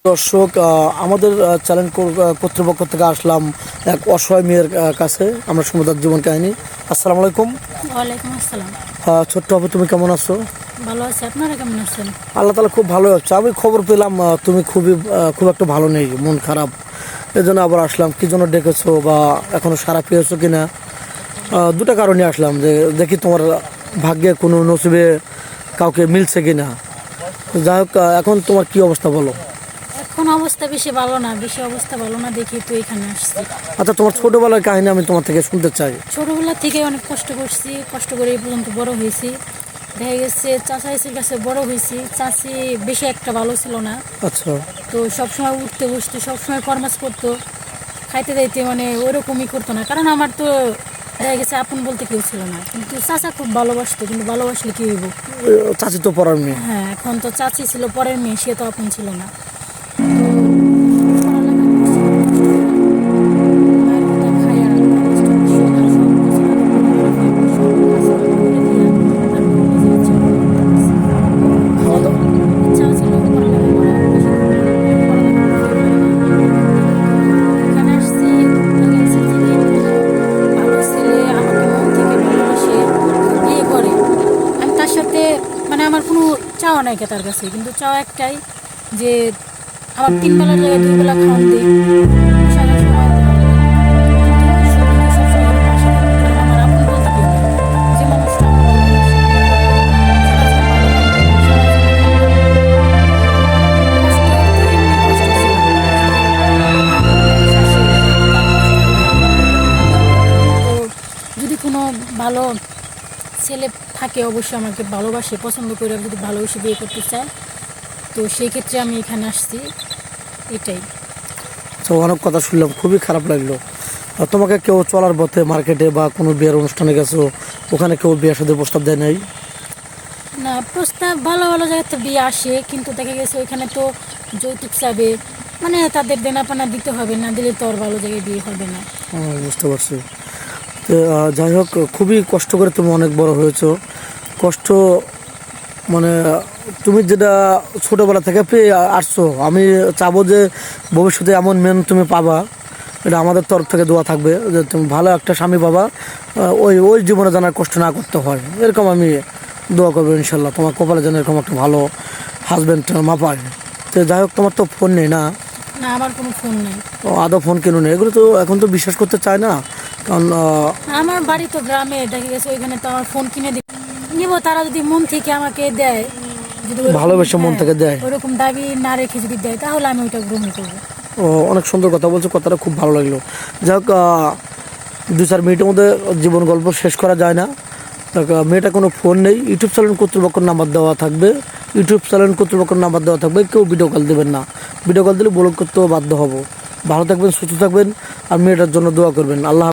দর্শক, আমাদের চ্যানেল কর্তৃপক্ষ থেকে আসলাম এক অসহায় মেয়ের কাছে। আমরা শুনবো তার জীবন কাহিনী। আসসালামু আলাইকুম। ওয়ালাইকুম আসসালাম। ছোট্ট আপু, তুমি কেমন আছো? ভালো আছি, আপনারা কেমন আছেন? আল্লাহ তালা খুব ভালো হচ্ছে। আমি খবর পেলাম তুমি খুব একটা ভালো নেই, মন খারাপ। এই জন্য আবার আসলাম। কি জন্য ডেকেছো বা এখনো সারা পেয়েছো কিনা, দুটা কারণে আসলাম, যে দেখি তোমার ভাগ্যে কোনো নসিবে কাউকে মিলছে কিনা। যাই হোক, এখন তোমার কি অবস্থা বলো। এখন অবস্থা বেশি অবস্থা ভালো না দেখি তো এখানে আসছি। আচ্ছা, তোমার ছোটবেলার কাহিনী আমি তোমার থেকে শুনতে চাই। ছোটবেলা থেকে অনেক কষ্ট করছি, কষ্ট করে এই পর্যন্ত বড় হয়েছি। দেখা গেছে চাচাইসির কাছে বড় হয়েছি। চাচি বেশি একটা ভালো ছিল না। আচ্ছা। তো সবসময় উঠতে বসতে, সবসময় ফরমাস করতো, খাইতে দাইতে মানে ওরকমই করতো না। কারণ আমার তো দেখা গেছে আপন বলতে কেউ ছিল না, কিন্তু চাচা খুব ভালোবাসতো। কিন্তু ভালোবাসলে কি হইব? চাচি তো পড়ার মেয়ে। হ্যাঁ, এখন তো চাচি ছিল পরের মেয়ে, সে তো আপন ছিল না। খাওয়া দাওয়া মানে আমার কোনো চাওয়া নাই তার কাছে, কিন্তু চাওয়া একটাই, যে আমার 3 বেলার জায়গায় 2 বেলা খাওয়ান দিই। যদি কোনো ভালো ছেলে থাকে অবশ্যই আমাকে ভালোবাসে, পছন্দ করে যদি ভালোবেসে বিয়ে করতে চায়, তো সেই ক্ষেত্রে আমি এখানে আসছি, এটাই। তো অনেক কথা শুনলাম, খুবই খারাপ লাগলো। আর তোমাকে কেউ চলার পথে মার্কেটে বা কোনো বিয়ের অনুষ্ঠানে গেছো, ওখানে কেউ বিয়ের সাথে প্রস্তাব দেয় নাই? না, প্রস্তাব ভালো ভালো জায়গাতে বিয়ে আসে, কিন্তু দেখা গেছে ওইখানে তো যৌতুক চাবে, মানে তাদের দেনাপানা দিতে হবে, না দিলে তো আর ভালো জায়গায় বিয়ে হবে না। বুঝতে পারছি। তো যাই হোক, খুবই কষ্ট করে তুমি অনেক বড় হয়েছো। কষ্ট মানে তুমি যেটা ছোটোবেলা থেকে পেয়ে আসছো, আমি চাবো যে ভবিষ্যতে এমন মেন তুমি পাবা। এটা আমাদের তরফ থেকে দোয়া থাকবে যে তুমি ভালো একটা স্বামী পাবা, ওই ওই জীবনে যেন আর কষ্ট না করতে হয়, এরকম আমি দোয়া করবো ইনশাল্লাহ। তোমার কপালে যেন এরকম একটা ভালো হাজব্যান্ড মা পায়। তো যাই হোক, তোমার তো ফোন নেই না? না, আমার কোনো ফোন নেই। আদৌ ফোন কেন নেই? এগুলো তো এখন তো বিশ্বাস করতে চায় না, কারণ আমার বাড়ি তো গ্রামে, দেখা গেছে ওইখানে তো আমার ফোন কিনে নিব, তারা যদি মন থেকে আমাকে দেয়, যদি ভালোবেসে মন থেকে দেয়, ওরকম দাবি না রেখে যদি দেয়, তাহলে আমি ওইটা গ্রহণ করবো। অনেক সুন্দর কথা বলছো, কথাটা খুব ভালো লাগলো। যাই হোক, 2-4 মিনিটের মধ্যে জীবন গল্প শেষ করা যায় না। মেয়েটা কোনো ফোন নেই। ইউটিউব চ্যানেল কর্তৃপক্ষের নাম্বার দেওয়া থাকবে, কেউ ভিডিও কল দেবেন না। ভিডিও কল দিলে ব্লক করতেও বাধ্য হব। ভালো থাকবেন, সুস্থ থাকবেন, আর মেয়েটার জন্য দোয়া করবেন। আল্লাহ।